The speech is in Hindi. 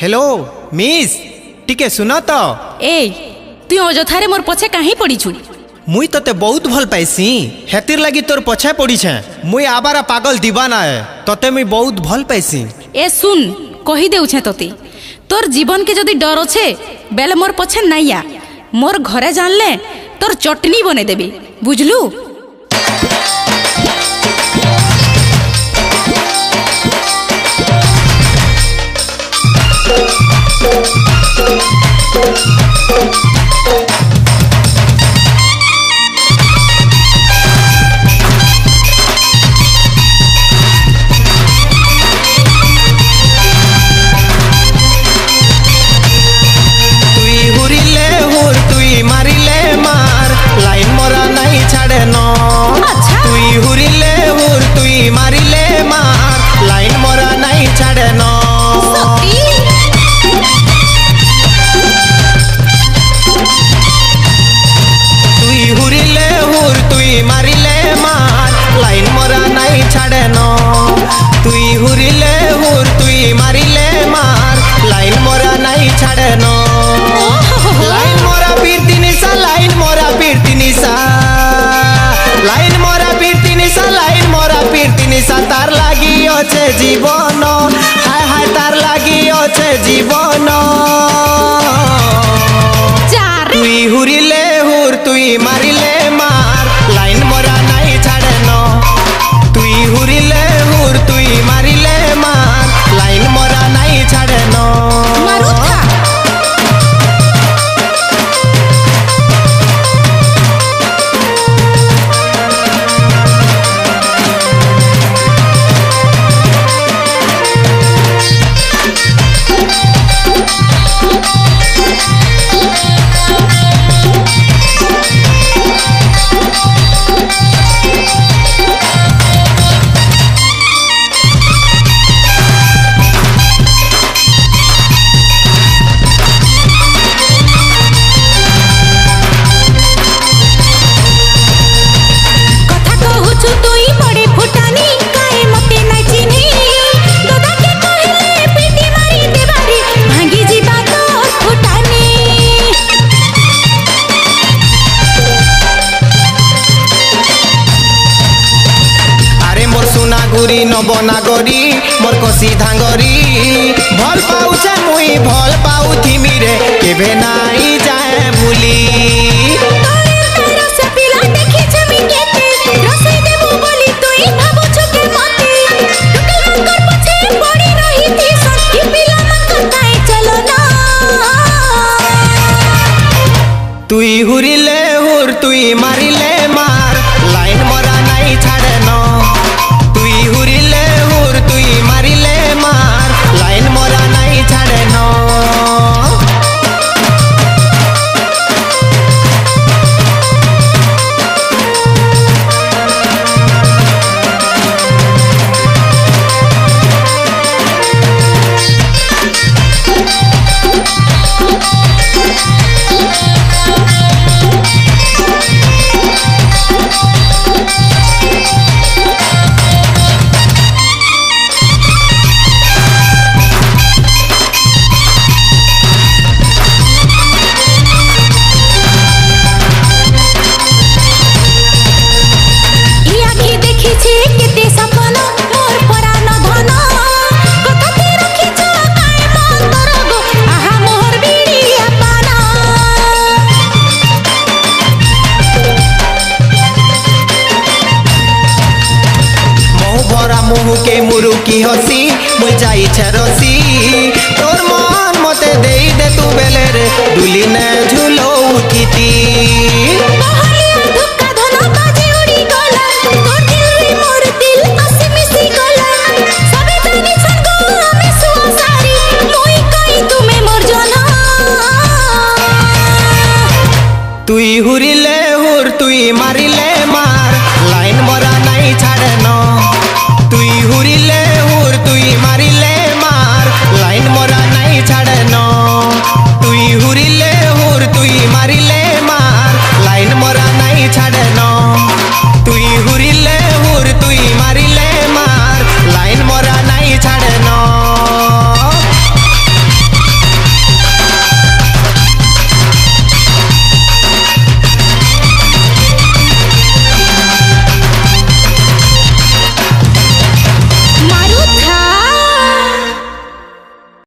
हेलो मिस टिके सुन तो ए तु अजथारे मोर पछे काहे पड़ीछु। मुई तते बहुत भल पाइसी हेतिर लगी तोर पछे पड़ी छे। मुई आबारा पागल दीवाना है तते मुई बहुत भल पाइसी। ए सुन कही देउछे तोते तोर जीवन के जदी डर छे बेले मोर पछे नाइया मोर घरे जानले तोर चटनी बने देबी बुझलू। तार लागी अच्छे जीवन हाय हाय तार लागी अच्छे जीवन तुई हुरिले हुर तुई मारिले मार लाइन मोरा नहीं छाड़े न तुई हुरिले हुर तुई मारिले मार लाइन मोरा नहीं छाड़े न। नबनागरी मोर कसी धांगरी भल पाउछे मुई भल पाउथिमी रे केबे नाई जाए भूली। तुई हुरिले हुर तुई मारिले मार लाइन मोरा नहीं छाड़े न तुई हुरिले हुर तुई मारिले मार लाइन मोरा नहीं छाड़े न। मुहु के मुरु की हसी मुई जाई छरसी तोर मन मते देई दे तू बेले रे दुली ने झूलो उठीती धक्का धना बाजी उड़ी गला तोर दिल रे मोर दिल आसी मिसी गला सबे जानी संगो हमें सुआ सारी मोई कई तुम्हें मोर जना तुई हुरिल